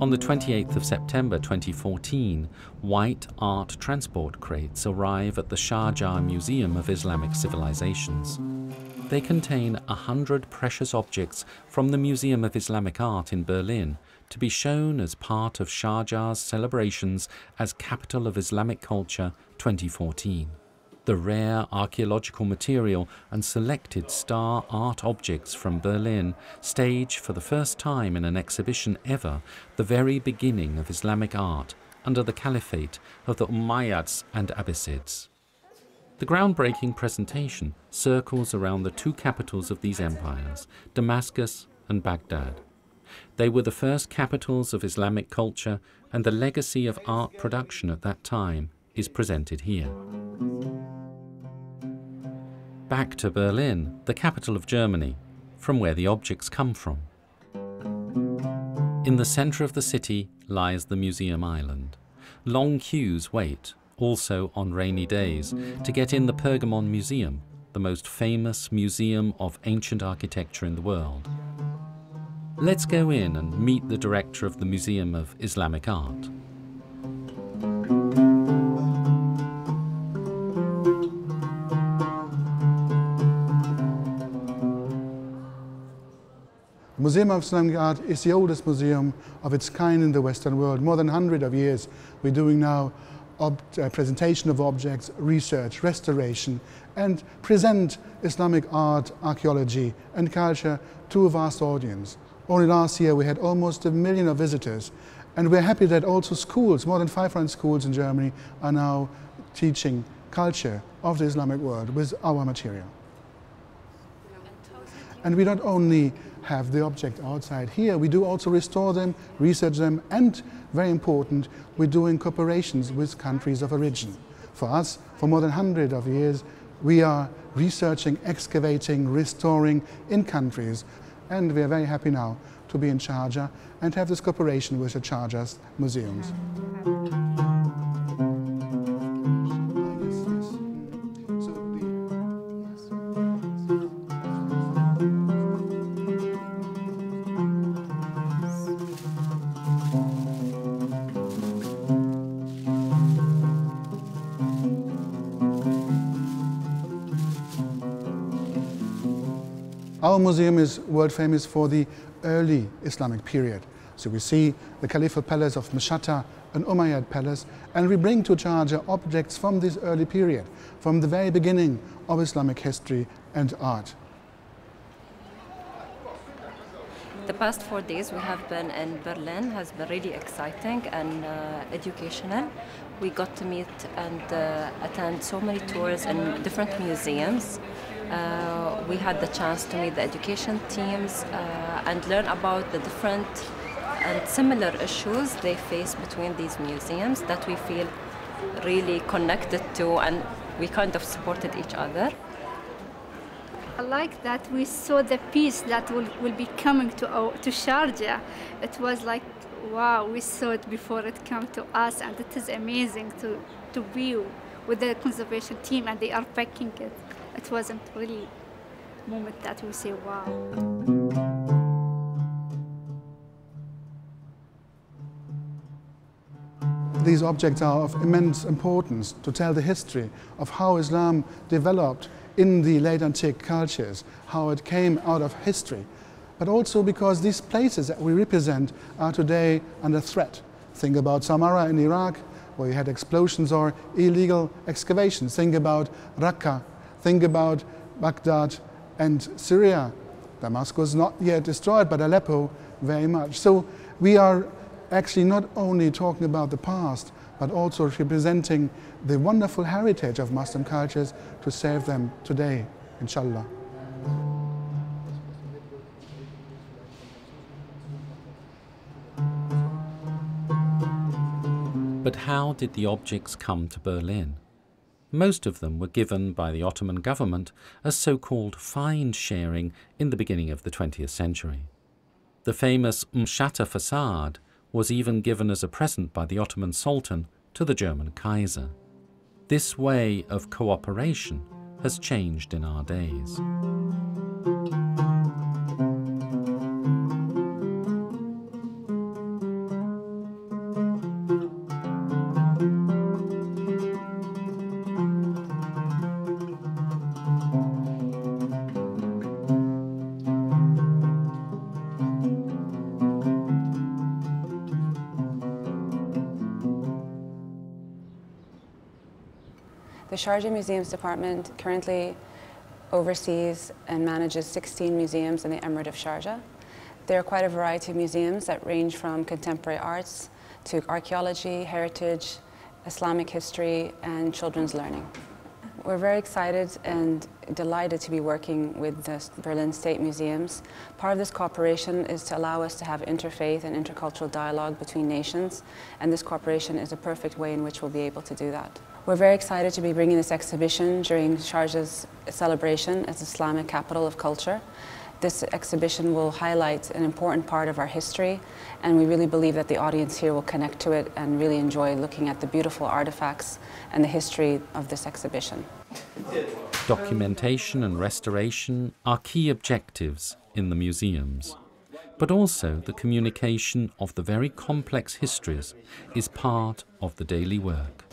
On the 28th of September 2014, white art transport crates arrive at the Sharjah Museum of Islamic Civilizations. They contain 100 precious objects from the Museum of Islamic Art in Berlin to be shown as part of Sharjah's celebrations as Capital of Islamic Culture 2014. The rare archaeological material and selected star art objects from Berlin stage for the first time in an exhibition ever the very beginning of Islamic art under the caliphate of the Umayyads and Abbasids. The groundbreaking presentation circles around the two capitals of these empires, Damascus and Baghdad. They were the first capitals of Islamic culture, and the legacy of art production at that time is presented here. Back to Berlin, the capital of Germany, from where the objects come from. In the center of the city lies the Museum Island. Long queues wait, also on rainy days, to get in the Pergamon Museum, the most famous museum of ancient architecture in the world. Let's go in and meet the director of the Museum of Islamic Art. The Museum of Islamic Art is the oldest museum of its kind in the Western world. More than 100 of years we're doing now presentation of objects, research, restoration, and present Islamic art, archaeology and culture to a vast audience. Only last year we had almost 1 million of visitors, and we're happy that also schools, more than 500 schools in Germany, are now teaching culture of the Islamic world with our material. And we not only have the object outside here, we do also restore them, research them, and very important, we're doing cooperations with countries of origin. For us, for more than 100 of years, we are researching, excavating, restoring in countries, and we are very happy now to be in Sharjah and have this cooperation with the Sharjah's museums. Our museum is world famous for the early Islamic period. So we see the Caliphal Palace of Mashatta, an Umayyad palace, and we bring to Sharjah objects from this early period, from the very beginning of Islamic history and art. The past 4 days we have been in Berlin has been really exciting and educational. We got to meet and attend so many tours in different museums. We had the chance to meet the education teams and learn about the different and similar issues they face between these museums that we feel really connected to, and we kind of supported each other. I like that we saw the piece that will be coming to Sharjah. It was like, wow, we saw it before it came to us, and it is amazing to be with the conservation team, and they are packing it. It wasn't really a moment that we say, wow. These objects are of immense importance to tell the history of how Islam developed in the late antique cultures, how it came out of history, but also because these places that we represent are today under threat. Think about Samarra in Iraq, where you had explosions or illegal excavations. Think about Raqqa. Think about Baghdad and Syria. Damascus not yet destroyed, but Aleppo very much. So we are actually not only talking about the past, but also representing the wonderful heritage of Muslim cultures to save them today, inshallah. But how did the objects come to Berlin? Most of them were given by the Ottoman government as so-called find sharing in the beginning of the 20th century. The famous Mashatta facade was even given as a present by the Ottoman Sultan to the German Kaiser. This way of cooperation has changed in our days. The Sharjah Museums Department currently oversees and manages 16 museums in the Emirate of Sharjah. There are quite a variety of museums that range from contemporary arts to archaeology, heritage, Islamic history, and children's learning. We're very excited and delighted to be working with the Berlin State Museums. Part of this cooperation is to allow us to have interfaith and intercultural dialogue between nations, and this cooperation is a perfect way in which we'll be able to do that. We're very excited to be bringing this exhibition during Sharjah's celebration as Islamic capital of culture. This exhibition will highlight an important part of our history, and we really believe that the audience here will connect to it and really enjoy looking at the beautiful artifacts and the history of this exhibition. Documentation and restoration are key objectives in the museums, but also the communication of the very complex histories is part of the daily work.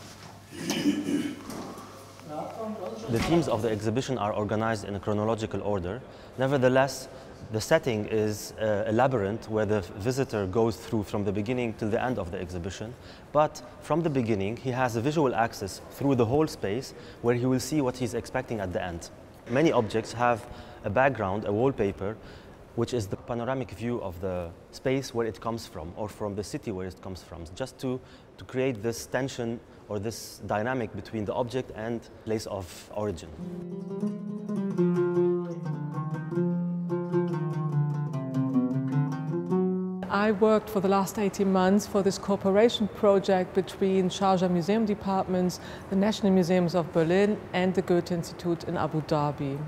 The themes of the exhibition are organized in a chronological order. Nevertheless, the setting is a labyrinth where the visitor goes through from the beginning till the end of the exhibition. But from the beginning, he has a visual access through the whole space where he will see what he's expecting at the end. Many objects have a background, a wallpaper, which is the panoramic view of the space where it comes from, or from the city where it comes from, just to create this tension or this dynamic between the object and place of origin. I worked for the last 18 months for this cooperation project between Sharjah Museum Departments, the National Museums of Berlin and the Goethe Institute in Abu Dhabi.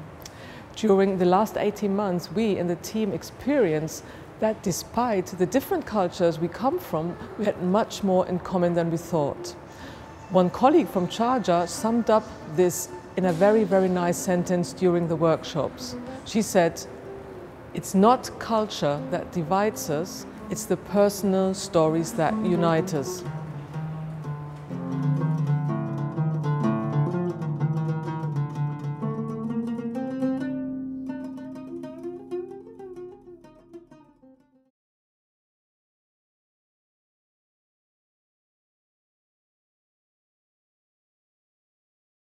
During the last 18 months, we in the team experienced that despite the different cultures we come from, we had much more in common than we thought. One colleague from Sharjah summed up this in a very, very nice sentence during the workshops. She said, "It's not culture that divides us, it's the personal stories that unite us."